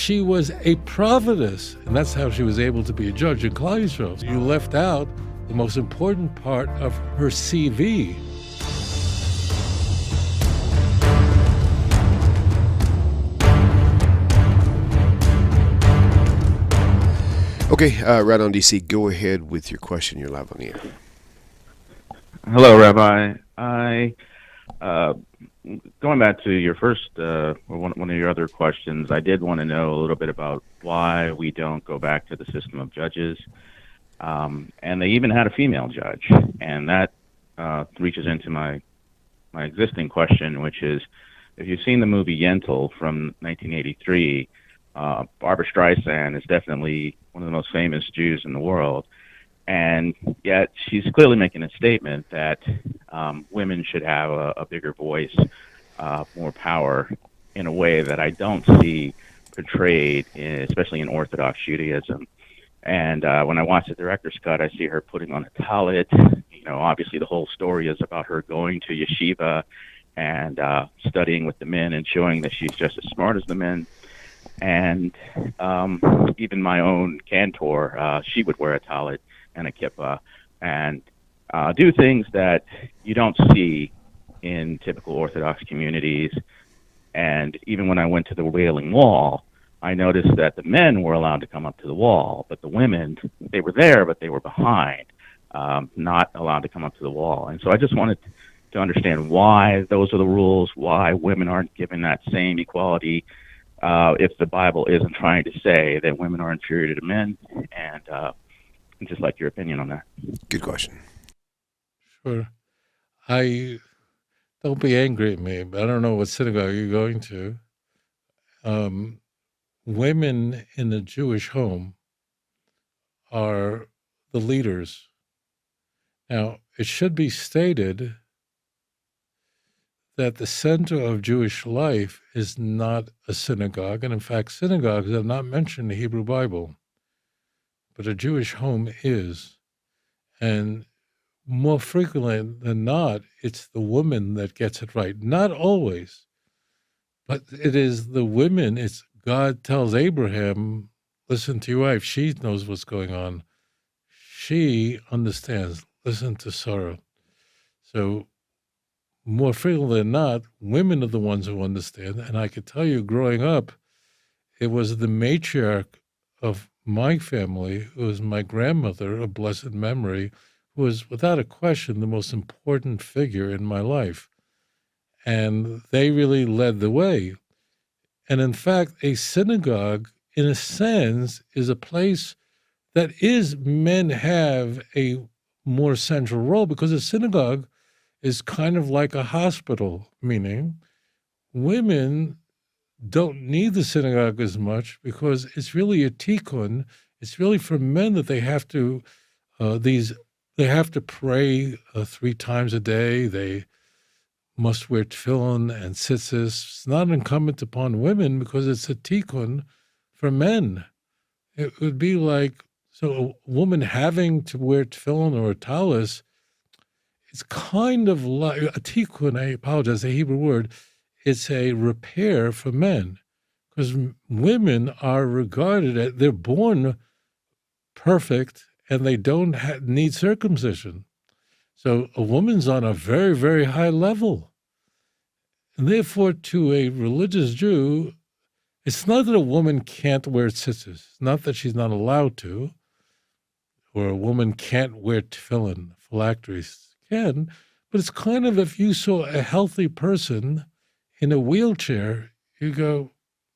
she was a prophetess, and that's how she was able to be a judge in Klal Yisrael. You left out the most important part of her CV. Okay, right on, DC. Go ahead with your question. You're live on the air. Hello, Rabbi. Going back to your first, or one of your other questions, I did want to know a little bit about why we don't go back to the system of judges. And they even had a female judge, and that reaches into my existing question, which is, if you've seen the movie Yentl from 1983, Barbra Streisand is definitely one of the most famous Jews in the world. And yet she's clearly making a statement that women should have a bigger voice, more power, in a way that I don't see portrayed, especially in Orthodox Judaism. And when I watch the director's cut, I see her putting on a tallit. Obviously the whole story is about her going to yeshiva and studying with the men and showing that she's just as smart as the men. And even my own cantor, she would wear a tallit and a kippah, and do things that you don't see in typical Orthodox communities. And even when I went to the Wailing Wall, I noticed that the men were allowed to come up to the wall, but the women, they were there, but they were behind, not allowed to come up to the wall. And so I just wanted to understand why those are the rules, why women aren't given that same equality, if the Bible isn't trying to say that women are inferior to men, and I'd just like your opinion on that. Good question. Sure. Don't be angry at me, but I don't know what synagogue you're going to. Women in the Jewish home are the leaders. Now, it should be stated that the center of Jewish life is not a synagogue, and in fact, synagogues are not mentioned in the Hebrew Bible, but a Jewish home is. And more frequently than not, it's the woman that gets it right. Not always, but it is the women. It's God tells Abraham, listen to your wife. She knows what's going on. She understands. Listen to Sarah. So more frequently than not, women are the ones who understand. And I could tell you, growing up, it was the matriarch of my family, who was my grandmother of blessed memory, who was without a question the most important figure in my life. And they really led the way. And in fact, a synagogue, in a sense, is a place that men have a more central role, because a synagogue is kind of like a hospital, meaning women don't need the synagogue as much because it's really a tikkun. It's really for men that they have to pray 3 times a day. They must wear tefillin and tzitzis. It's not incumbent upon women because it's a tikkun for men. It would be like, so a woman having to wear tefillin or a talis, it's kind of like a tikkun. I apologize, a Hebrew word. It's a repair for men, because women are regarded they're born perfect and they don't need circumcision. So a woman's on a very, very high level. And therefore, to a religious Jew, it's not that a woman can't wear tzitzis. It's not that she's not allowed to, or a woman can't wear tefillin. Phylacteries can, but it's kind of, if you saw a healthy person in a wheelchair, you go,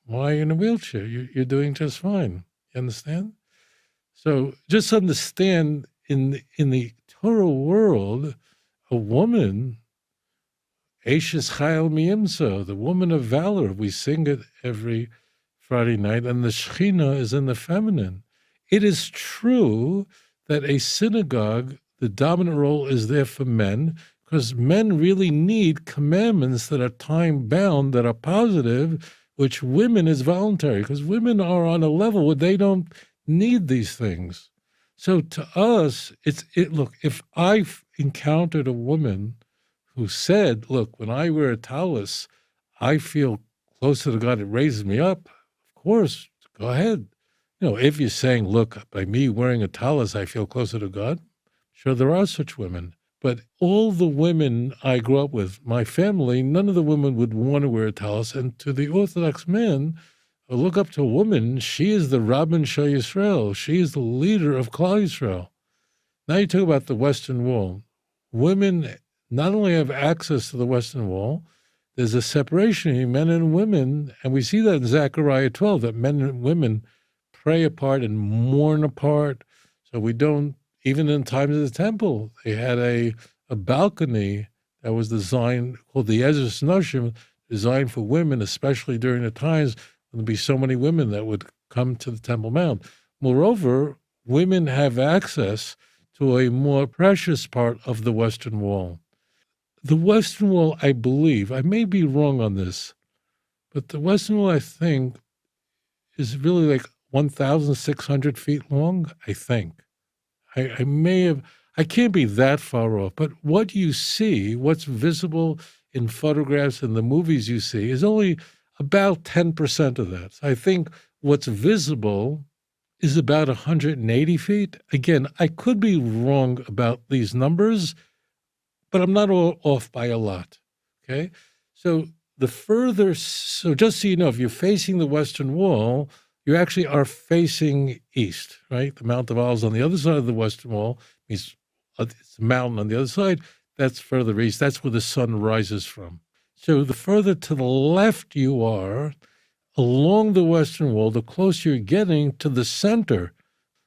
why are you in a wheelchair? You're doing just fine. You understand? So just understand, in the Torah world, a woman, Eshes Chayil Miimsa, the woman of valor, we sing it every Friday night, and the Shekhinah is in the feminine. It is true that a synagogue, the dominant role is there for men, because men really need commandments that are time-bound, that are positive, which women is voluntary, because women are on a level where they don't need these things. So to us, look, if I've encountered a woman who said, look, when I wear a talis, I feel closer to God, it raises me up, of course, go ahead. If you're saying, look, by me wearing a tallis, I feel closer to God, sure, there are such women. But all the women I grew up with, my family, none of the women would want to wear a tallis. And to the Orthodox man, look up to a woman, she is the Rabbin Shal Yisrael. She is the leader of Klal Yisrael. Now you talk about the Western Wall. Women not only have access to the Western Wall, there's a separation between men and women, and we see that in Zechariah 12, that men and women pray apart and mourn apart. So we don't, even in times of the temple, they had a balcony that was designed, called the Ezras Noshim, designed for women, especially during the times when there'd be so many women that would come to the Temple Mount. Moreover, women have access to a more precious part of the Western Wall. The Western Wall, I believe, I may be wrong on this, but the Western Wall, I think, is really like 1,600 feet long, I think. I may have, I can't be that far off, but what you see, what's visible in photographs and the movies you see is only about 10% of that. So I think what's visible is about 180 feet. Again, I could be wrong about these numbers, but I'm not off by a lot, okay? So so just so you know, if you're facing the Western Wall, you actually are facing east, right? The Mount of Olives on the other side of the Western Wall means it's a mountain on the other side. That's further east. That's where the sun rises from. So the further to the left you are, along the Western Wall, the closer you're getting to the center.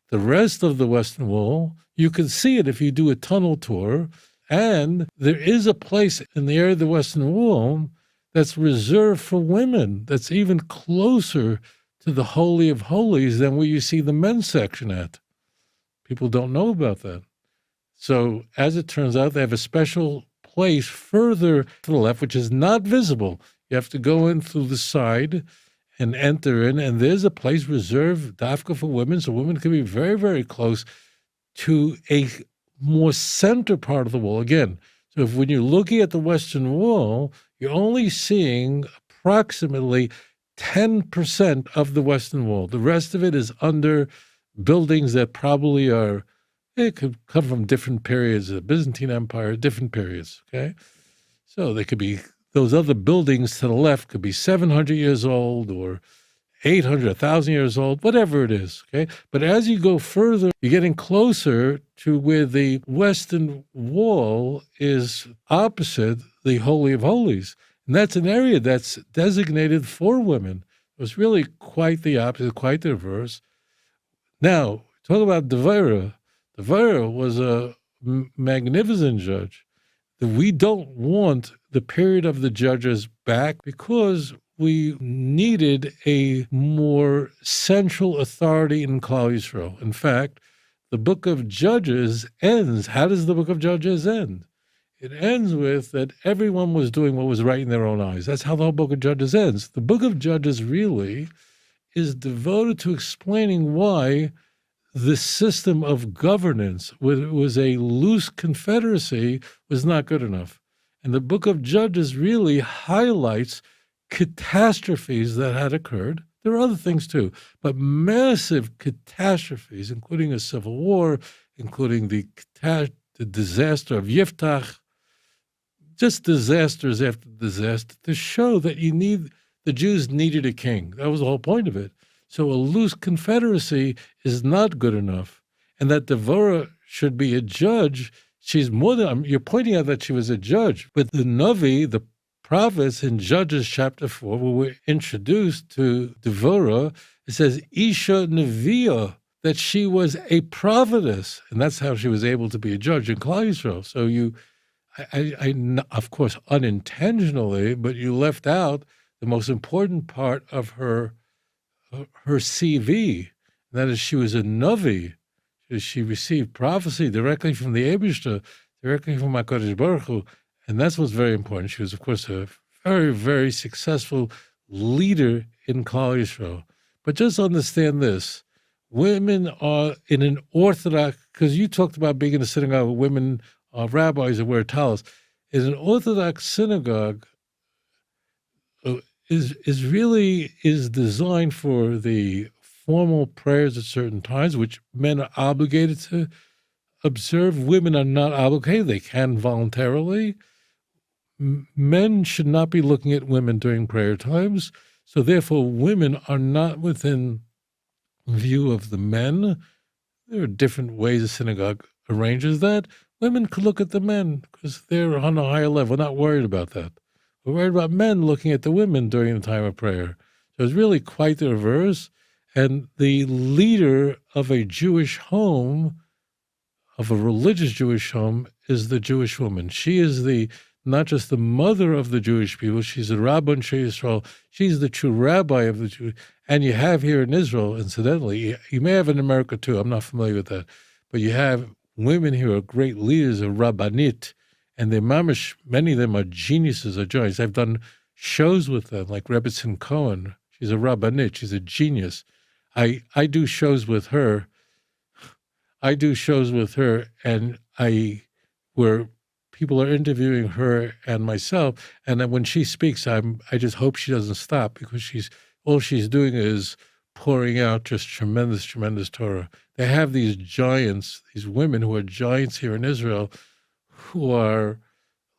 The rest of the Western Wall, you can see it if you do a tunnel tour. And there is a place in the area of the Western Wall that's reserved for women, that's even closer to the Holy of Holies than where you see the men's section at. People don't know about that. So as it turns out, they have a special place further to the left, which is not visible. You have to go in through the side and enter in, and there's a place reserved dafka for women, so women can be very, very close to a more center part of the wall. Again, so if when you're looking at the Western Wall, you're only seeing approximately 10% of the Western Wall. The rest of it is under buildings that probably it could come from different periods, the Byzantine Empire, different periods, okay? So they could be, those other buildings to the left could be 700 years old or 800, 1,000 years old, whatever it is, okay? But as you go further, you're getting closer to where the Western Wall is opposite the Holy of Holies. And that's an area that's designated for women. It was really quite the opposite, quite the reverse. Now, talk about Devera. Devera was a magnificent judge. We don't want the period of the judges back because we needed a more central authority in Klal Yisrael. In fact, the book of Judges ends. How does the book of Judges end? It ends with that everyone was doing what was right in their own eyes. That's how the whole book of Judges ends. The book of Judges really is devoted to explaining why the system of governance, whether it was a loose confederacy, was not good enough. And the book of Judges really highlights catastrophes that had occurred. There are other things too, but massive catastrophes, including a civil war, including the disaster of Yiftach, just disasters after disaster, to show that the Jews needed a king. That was the whole point of it. So a loose confederacy is not good enough. And that Devorah should be a judge, she's more than, you're pointing out that she was a judge, but the Navi, the prophets in Judges chapter 4, where we're introduced to Devorah, it says, Isha Neviah, that she was a prophetess. And that's how she was able to be a judge in Klal Yisrael. So I, of course, unintentionally, but you left out the most important part of her CV. And that is she was a Navi. She received prophecy directly from the Eibishter, directly from HaKadosh Baruch Hu. And that's what's very important. She was, of course, a very, very successful leader in Klal Yisrael. But just understand this. Women are in an Orthodox, because you talked about being in a synagogue where women are rabbis and wear talis. In an Orthodox synagogue is designed for the formal prayers at certain times, which men are obligated to observe. Women are not obligated. They can voluntarily. Men should not be looking at women during prayer times. So therefore, women are not within view of the men. There are different ways the synagogue arranges that. Women could look at the men because they're on a higher level. We're not worried about that. We're worried about men looking at the women during the time of prayer. So it's really quite the reverse. And the leader of a Jewish home, of a religious Jewish home, is the Jewish woman. She is not just the mother of the Jewish people, she's the Rabbon Shei Yisrael. She's the true rabbi of the Jews. And you have here in Israel, incidentally, you may have in America too, I'm not familiar with that, but you have women here who are great leaders of Rabbanit, and they're mamish, many of them are geniuses or giants. I've done shows with them, like Rebbetzin Cohen. She's a Rabbanit, she's a genius. I do shows with her. And where people are interviewing her and myself, and then when she speaks, I just hope she doesn't stop, because all she's doing is pouring out just tremendous, tremendous Torah. They have these giants, these women who are giants here in Israel, who are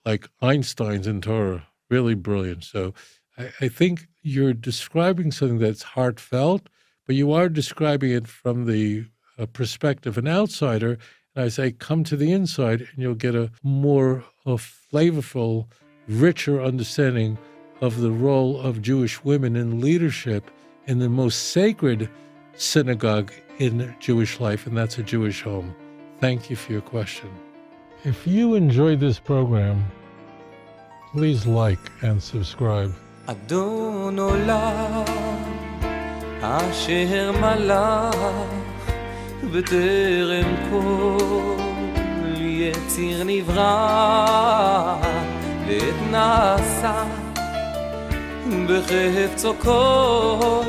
like Einsteins in Torah, really brilliant. So I think you're describing something that's heartfelt, but you are describing it from the perspective of an outsider. And I say, come to the inside, and you'll get a more flavorful, richer understanding of the role of Jewish women in leadership in the most sacred synagogue in Jewish life, and that's a Jewish home. Thank you for your question. If you enjoyed this program, please like and subscribe. אדון עולם אשר מלך בטרם כל יציר נברא לעת נעשה בחפצו כל